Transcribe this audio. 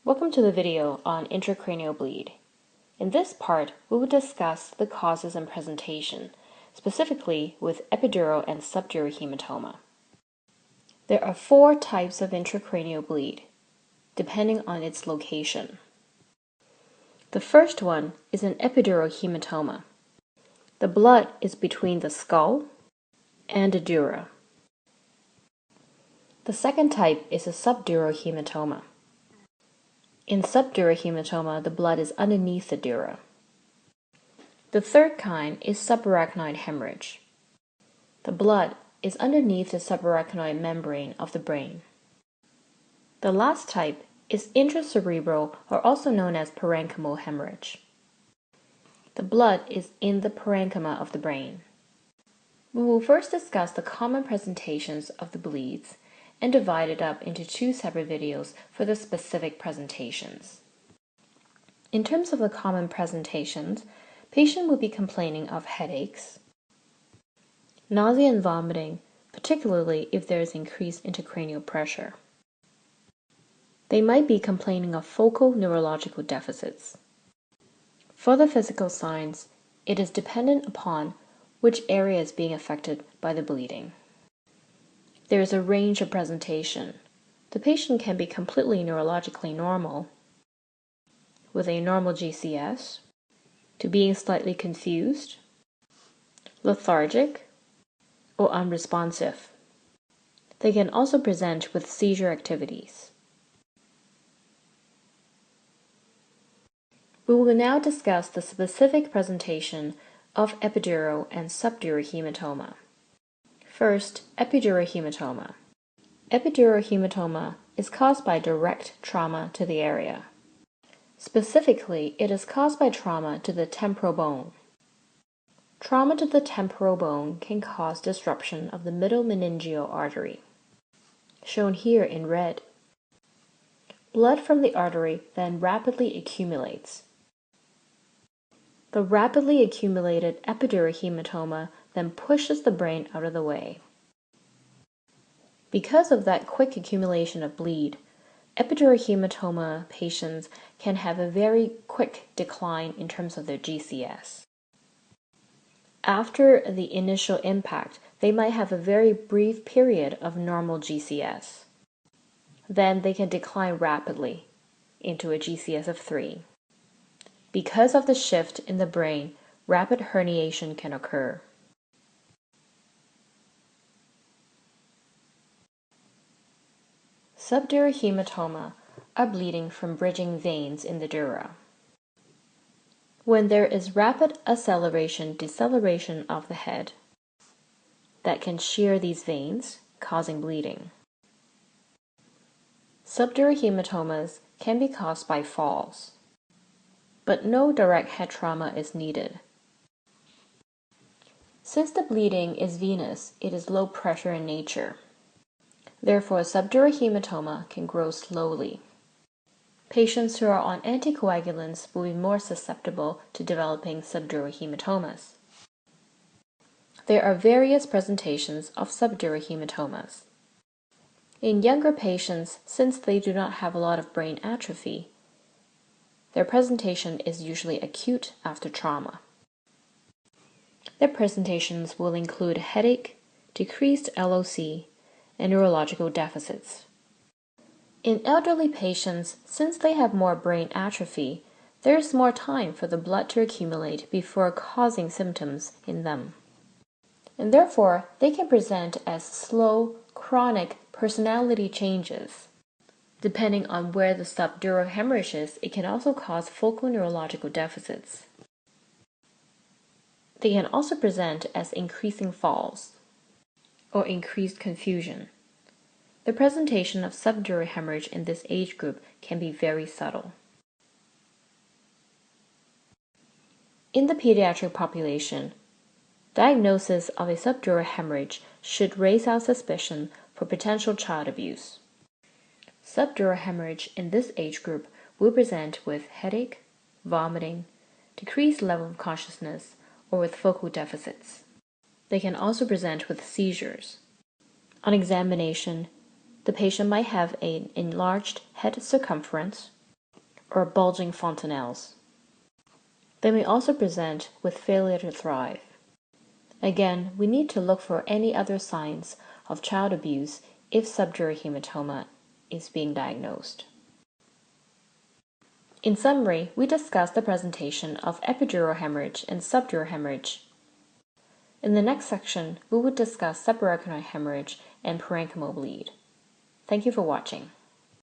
Welcome to the video on intracranial bleed. In this part, we will discuss the causes and presentation, specifically with epidural and subdural hematoma. There are 4 types of intracranial bleed, depending on its location. The first one is an epidural hematoma. The blood is between the skull and the dura. The second type is a subdural hematoma. In subdural hematoma, the blood is underneath the dura. The third kind is subarachnoid hemorrhage. The blood is underneath the subarachnoid membrane of the brain. The last type is intracerebral, or also known as parenchymal hemorrhage. The blood is in the parenchyma of the brain. We will first discuss the common presentations of the bleeds and divide it up into 2 separate videos for the specific presentations. In terms of the common presentations, patient will be complaining of headaches, nausea and vomiting, particularly if there is increased intracranial pressure. They might be complaining of focal neurological deficits. For the physical signs, it is dependent upon which area is being affected by the bleeding. There is a range of presentation. The patient can be completely neurologically normal, with a normal GCS, to being slightly confused, lethargic, or unresponsive. They can also present with seizure activities. We will now discuss the specific presentation of epidural and subdural hematoma. First, epidural hematoma. Epidural hematoma is caused by direct trauma to the area. Specifically, it is caused by trauma to the temporal bone. Trauma to the temporal bone can cause disruption of the middle meningeal artery, shown here in red. Blood from the artery then rapidly accumulates. The rapidly accumulated epidural hematoma then pushes the brain out of the way. Because of that quick accumulation of bleed, epidural hematoma patients can have a very quick decline in terms of their GCS. After the initial impact, they might have a very brief period of normal GCS. Then they can decline rapidly into a GCS of 3. Because of the shift in the brain, rapid herniation can occur. Subdural hematoma are bleeding from bridging veins in the dura. When there is rapid acceleration-deceleration of the head, that can shear these veins, causing bleeding. Subdural hematomas can be caused by falls, but no direct head trauma is needed. Since the bleeding is venous, it is low pressure in nature. Therefore, subdural hematoma can grow slowly. Patients who are on anticoagulants will be more susceptible to developing subdural hematomas. There are various presentations of subdural hematomas. In younger patients, since they do not have a lot of brain atrophy, their presentation is usually acute after trauma. Their presentations will include headache, decreased LOC, and neurological deficits. In elderly patients, since they have more brain atrophy, there is more time for the blood to accumulate before causing symptoms in them. And therefore, they can present as slow, chronic personality changes. Depending on where the subdural hemorrhage is, it can also cause focal neurological deficits. They can also present as increasing falls or increased confusion. The presentation of subdural hemorrhage in this age group can be very subtle. In the pediatric population, diagnosis of a subdural hemorrhage should raise our suspicion for potential child abuse. Subdural hemorrhage in this age group will present with headache, vomiting, decreased level of consciousness, or with focal deficits. They can also present with seizures. On examination, the patient might have an enlarged head circumference or bulging fontanelles. They may also present with failure to thrive. Again, we need to look for any other signs of child abuse if subdural hematoma is being diagnosed. In summary, we discussed the presentation of epidural hemorrhage and subdural hemorrhage. In the next section, we will discuss subarachnoid hemorrhage and parenchymal bleed. Thank you for watching.